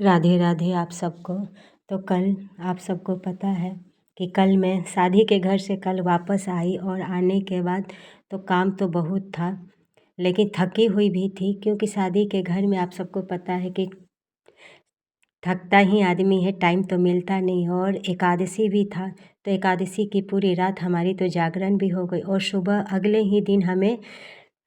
राधे राधे आप सबको। तो कल आप सबको पता है कि कल मैं शादी के घर से कल वापस आई और आने के बाद तो काम तो बहुत था, लेकिन थकी हुई भी थी क्योंकि शादी के घर में आप सबको पता है कि थकता ही आदमी है, टाइम तो मिलता नहीं है। और एकादशी भी था, तो एकादशी की पूरी रात हमारी तो जागरण भी हो गई और सुबह अगले ही दिन हमें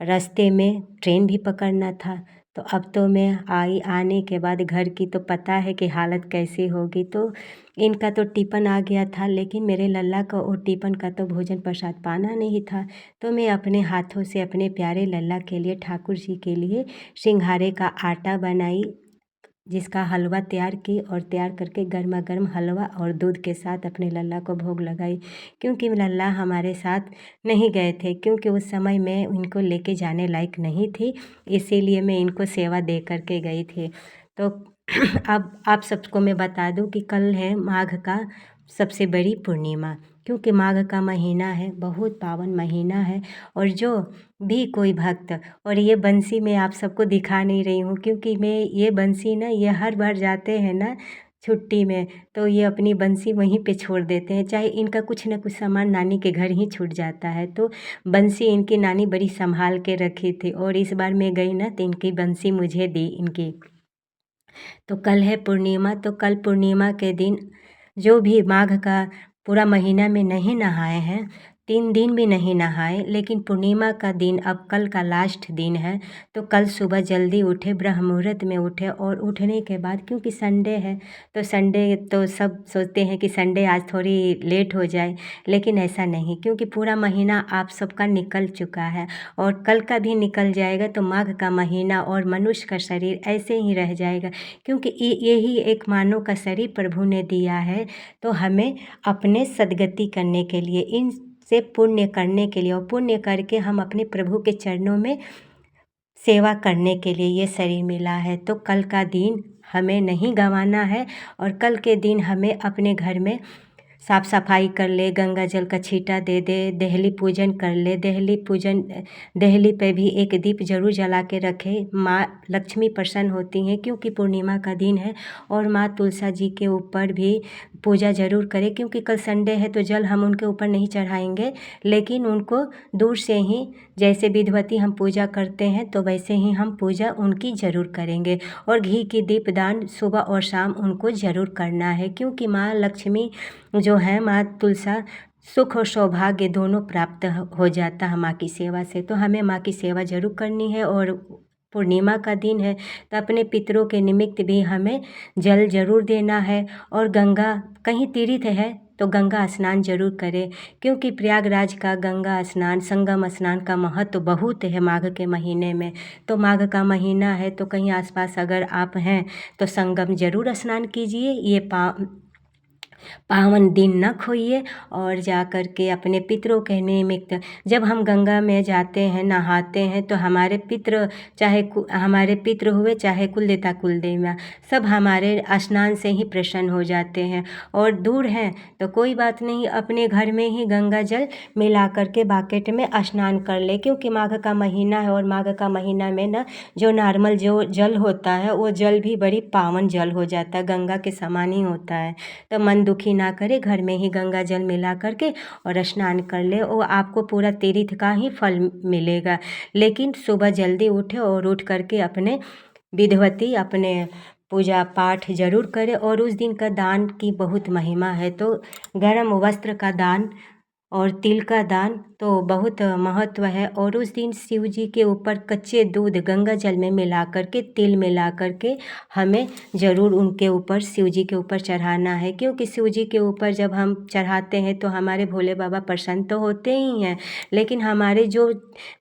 रास्ते में ट्रेन भी पकड़ना था। तो अब तो मैं आने के बाद घर की तो पता है कि हालत कैसी होगी। तो इनका तो टिफ़िन आ गया था, लेकिन मेरे लल्ला का वो टिफ़िन का तो भोजन प्रसाद पाना नहीं था। तो मैं अपने हाथों से अपने प्यारे लल्ला के लिए, ठाकुर जी के लिए सिंघाड़े का आटा बनाई, जिसका हलवा तैयार की और तैयार करके गर्मा गर्म हलवा और दूध के साथ अपने लल्ला को भोग लगाई। क्योंकि लल्ला हमारे साथ नहीं गए थे, क्योंकि उस समय मैं इनको लेके जाने लायक नहीं थी, इसीलिए मैं इनको सेवा दे करके गई थी। तो अब आप सबको मैं बता दूं कि कल है माघ का सबसे बड़ी पूर्णिमा, क्योंकि माघ का महीना है, बहुत पावन महीना है। और जो भी कोई भक्त, और ये बंसी मैं आप सबको दिखा नहीं रही हूँ क्योंकि मैं ये बंसी ना, ये हर बार जाते हैं ना छुट्टी में, तो ये अपनी बंसी वहीं पे छोड़ देते हैं, चाहे इनका कुछ ना कुछ सामान नानी के घर ही छूट जाता है। तो बंसी इनकी नानी बड़ी संभाल के रखी थी, और इस बार मैं गई ना तो इनकी बंसी मुझे दी इनकी। तो कल है पूर्णिमा, तो कल पूर्णिमा के दिन जो भी माघ का पूरा महीना में नहीं नहाए हैं, 3 दिन भी नहीं नहाए, लेकिन पूर्णिमा का दिन अब कल का लास्ट दिन है। तो कल सुबह जल्दी उठे, ब्रह्म मुहूर्त में उठे, और उठने के बाद क्योंकि संडे है, तो संडे तो सब सोचते हैं कि संडे आज थोड़ी लेट हो जाए, लेकिन ऐसा नहीं, क्योंकि पूरा महीना आप सबका निकल चुका है और कल का भी निकल जाएगा। तो माघ का महीना और मनुष्य का शरीर ऐसे ही रह जाएगा, क्योंकि यही एक मानव का शरीर प्रभु ने दिया है। तो हमें अपने सद्गति करने के लिए, इनसे पुण्य करने के लिए, और पुण्य करके हम अपने प्रभु के चरणों में सेवा करने के लिए ये शरीर मिला है। तो कल का दिन हमें नहीं गंवाना है, और कल के दिन हमें अपने घर में साफ़ सफाई कर ले, गंगा जल का छींटा दे दे, देहली पूजन कर ले। देहली पे भी एक दीप जरूर जला के रखे। माँ लक्ष्मी प्रसन्न होती हैं क्योंकि पूर्णिमा का दिन है। और माँ तुलसा जी के ऊपर भी पूजा ज़रूर करें, क्योंकि कल संडे है तो जल हम उनके ऊपर नहीं चढ़ाएंगे, लेकिन उनको दूर से ही, जैसे विधिवती हम पूजा करते हैं तो वैसे ही हम पूजा उनकी ज़रूर करेंगे। और घी की दीपदान सुबह और शाम उनको ज़रूर करना है, क्योंकि माँ लक्ष्मी जो है, माँ तुलसा, सुख और सौभाग्य दोनों प्राप्त हो जाता है माँ की सेवा से। तो हमें माँ की सेवा जरूर करनी है। और पूर्णिमा का दिन है तो अपने पितरों के निमित्त भी हमें जल जरूर देना है। और गंगा, कहीं तीर्थ है तो गंगा स्नान जरूर करें, क्योंकि प्रयागराज का गंगा स्नान, संगम स्नान का महत्व बहुत है माघ के महीने में। तो माघ का महीना है तो कहीं आसपास अगर आप हैं तो संगम जरूर स्नान कीजिए, ये पावन दिन न खोइए। और जा कर के अपने पितरों के निमित्त, जब हम गंगा में जाते हैं, नहाते हैं, तो हमारे पितृ, चाहे हमारे पितृ हुए चाहे कुलदेवता कुलदेवियाँ, सब हमारे स्नान से ही प्रसन्न हो जाते हैं। और दूर हैं तो कोई बात नहीं, अपने घर में ही गंगा जल मिला करके बाकेट में स्नान कर ले, क्योंकि माघ का महीना है। और माघ का महीना में ना जो नॉर्मल जो जल होता है वो जल भी बड़ी पावन जल हो जाता है, गंगा के समान ही होता है। तो मन दुखी ना करे, घर में ही गंगा जल मिला करके और स्नान कर ले, वो आपको पूरा तीर्थ का ही फल मिलेगा। लेकिन सुबह जल्दी उठे और उठ करके अपने विधिवती अपने पूजा पाठ जरूर करें। और उस दिन का दान की बहुत महिमा है। तो गर्म वस्त्र का दान और तिल का दान तो बहुत महत्व है। और उस दिन शिव जी के ऊपर कच्चे दूध गंगा जल में मिला करके, तिल मिला करके हमें ज़रूर उनके ऊपर, शिव जी के ऊपर चढ़ाना है, क्योंकि शिव जी के ऊपर जब हम चढ़ाते हैं तो हमारे भोले बाबा प्रसन्न तो होते ही हैं, लेकिन हमारे जो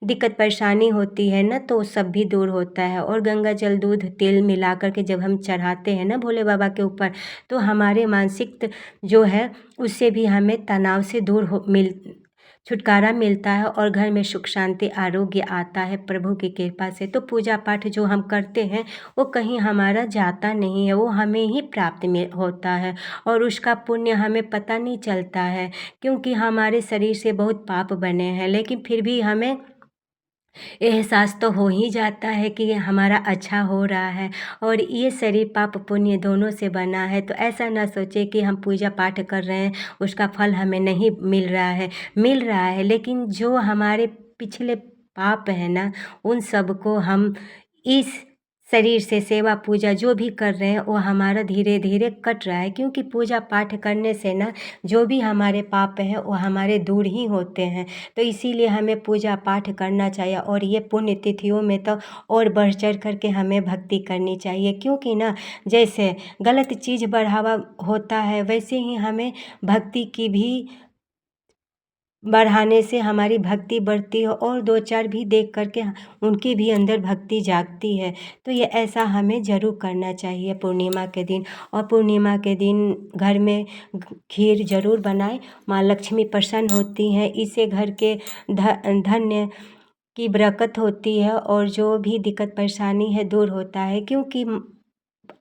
दिक्कत परेशानी होती है ना, तो सब भी दूर होता है। और गंगा जल, दूध, तिल मिला करके जब हम चढ़ाते हैं ना भोले बाबा के ऊपर, तो हमारे मानसिक जो है उससे भी हमें तनाव से दूर छुटकारा मिलता है, और घर में सुख शांति आरोग्य आता है प्रभु की कृपा से। तो पूजा पाठ जो हम करते हैं वो कहीं हमारा जाता नहीं है, वो हमें ही प्राप्त में होता है, और उसका पुण्य हमें पता नहीं चलता है, क्योंकि हमारे शरीर से बहुत पाप बने हैं। लेकिन फिर भी हमें एहसास तो हो ही जाता है कि ये हमारा अच्छा हो रहा है और ये शरीर पाप पुण्य दोनों से बना है। तो ऐसा ना सोचें कि हम पूजा पाठ कर रहे हैं, उसका फल हमें नहीं मिल रहा है, लेकिन जो हमारे पिछले पाप हैं ना, उन सबको हम इस शरीर से सेवा पूजा जो भी कर रहे हैं, वो हमारा धीरे-धीरे कट रहा है, क्योंकि पूजा पाठ करने से ना जो भी हमारे पाप हैं, वो हमारे दूर ही होते हैं। तो इसीलिए हमें पूजा पाठ करना चाहिए और ये पुण्य तिथियों में तो और बढ़ चढ़ कर के हमें भक्ति करनी चाहिए, क्योंकि ना जैसे गलत चीज़ बढ़ावा होता है, वैसे ही हमें भक्ति की भी बढ़ाने से हमारी भक्ति बढ़ती है और 2-4 भी देख कर के उनके भी अंदर भक्ति जागती है। तो ये ऐसा हमें ज़रूर करना चाहिए पूर्णिमा के दिन। और पूर्णिमा के दिन घर में खीर ज़रूर बनाएँ, माँ लक्ष्मी प्रसन्न होती हैं, इससे घर के धन्य की बरकत होती है और जो भी दिक्कत परेशानी है दूर होता है, क्योंकि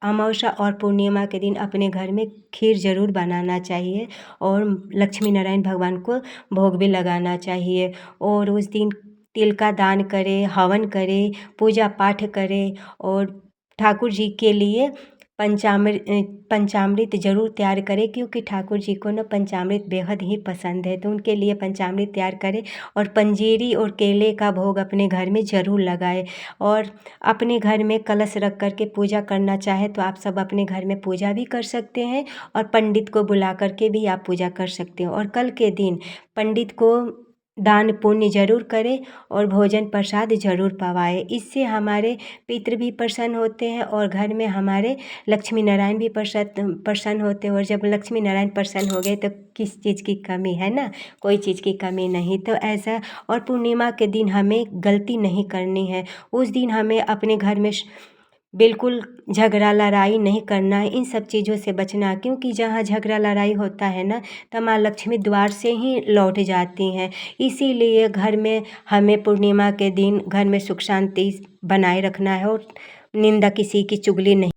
अमावस्या और पूर्णिमा के दिन अपने घर में खीर ज़रूर बनाना चाहिए और लक्ष्मी नारायण भगवान को भोग भी लगाना चाहिए और उस दिन तिल का दान करें, हवन करें, पूजा पाठ करें और ठाकुर जी के लिए पंचामृत ज़रूर तैयार करें, क्योंकि ठाकुर जी को ना पंचामृत बेहद ही पसंद है। तो उनके लिए पंचामृत तैयार करें और पंजीरी और केले का भोग अपने घर में ज़रूर लगाएं और अपने घर में कलश रख कर के पूजा करना चाहे तो आप सब अपने घर में पूजा भी कर सकते हैं और पंडित को बुला कर के भी आप पूजा कर सकते हो। और कल के दिन पंडित को दान पुण्य ज़रूर करें और भोजन प्रसाद ज़रूर पवाएं। इससे हमारे पितृ भी प्रसन्न होते हैं और घर में हमारे लक्ष्मी नारायण भी प्रसन्न होते हैं और जब लक्ष्मी नारायण प्रसन्न हो गए तो किस चीज़ की कमी है ना, कोई चीज़ की कमी नहीं। तो ऐसा और पूर्णिमा के दिन हमें गलती नहीं करनी है। उस दिन हमें अपने घर में बिल्कुल झगड़ा लड़ाई नहीं करना है, इन सब चीज़ों से बचना है, क्योंकि जहाँ झगड़ा लड़ाई होता है ना तो माँ लक्ष्मी द्वार से ही लौट जाती हैं। इसीलिए घर में हमें पूर्णिमा के दिन घर में सुख शांति बनाए रखना है और निंदा किसी की चुगली नहीं